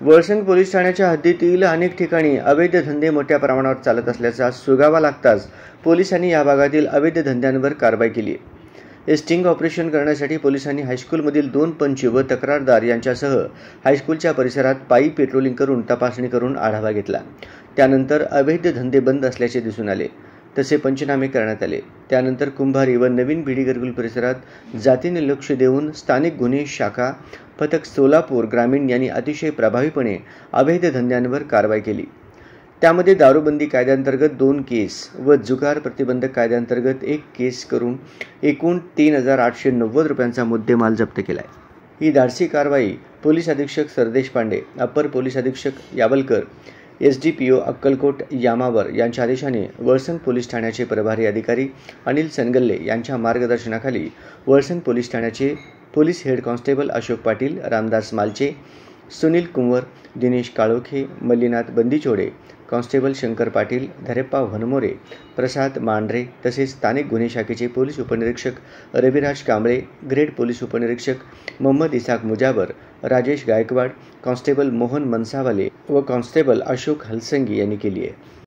Valsang police ठाण्याच्या हद्दीतील अनेक ठिकाणी अवैध धंदे मोठ्या प्रमाणावर चालत असल्याचा सुगावा लागताच पोलिसांनी या भागातील अवैध धंद्यांवर कारवाई केली. स्टिंग ऑपरेशन करण्यासाठी पोलिसांनी हायस्कूलमधील 2 पंच व तक्रारदार यांच्यासह हायस्कूलच्या परिसरात पायी पेट्रोलिंग करून तपासणी करून आढावा घेतला. त्यानंतर अवैध धंदे बंद असल्याचे दिसून आले. तसे पंचनामे करण्यात आले. त्यानंतर कुंभारी व नवीन भिडी घरकुल परिसरात जातीने लक्ष देऊन स्थानिक गुन्हे शाखा पथक सोलापूर ग्रामीण यांनी अतिशय प्रभावीपणे अवैध धंद्यांवर कारवाई केली. त्यामध्ये दारूबंदी कायद्याअंतर्गत 2 केस व जुगार प्रतिबंधक कायद्याअंतर्गत 1 केस करून एकूण 3,890 रुपयांचा मुद्देमाल जप्त केला आहे. ही धाडसी कारवाई पोलीस अधीक्षक सरदेश पांडे, अप्पर पोलीस अधीक्षक यावलकर, SDPO अक्कलकोट यामावर यांच्या आदेशाने वळसंग पोलीस ठाण्याचे प्रभारी अधिकारी अनिल सनगल्ले यांच्या मार्गदर्शनाखाली वळसंग पोलीस ठाण्याचे police head constable Ashok Patil, Ramdas Malche, Sunil Kunwar, Dinesh Kalokhe, Mallinath Bandichode, constable Shankar Patil, Dhareppa Vanmore, Prasad Mandhare तसेच स्थानिक गुन्हे शाखेचे पोलीस उपनिरीक्षक रविराज कांबळे, ग्रेड पोलीस उपनिरीक्षक मोहम्मद इसाक मुजावर, राजेश गायकवाड, कॉन्स्टेबल मोहन मनसावाले व कॉन्स्टेबल अशोक हलसंगी यांनी केली आहे.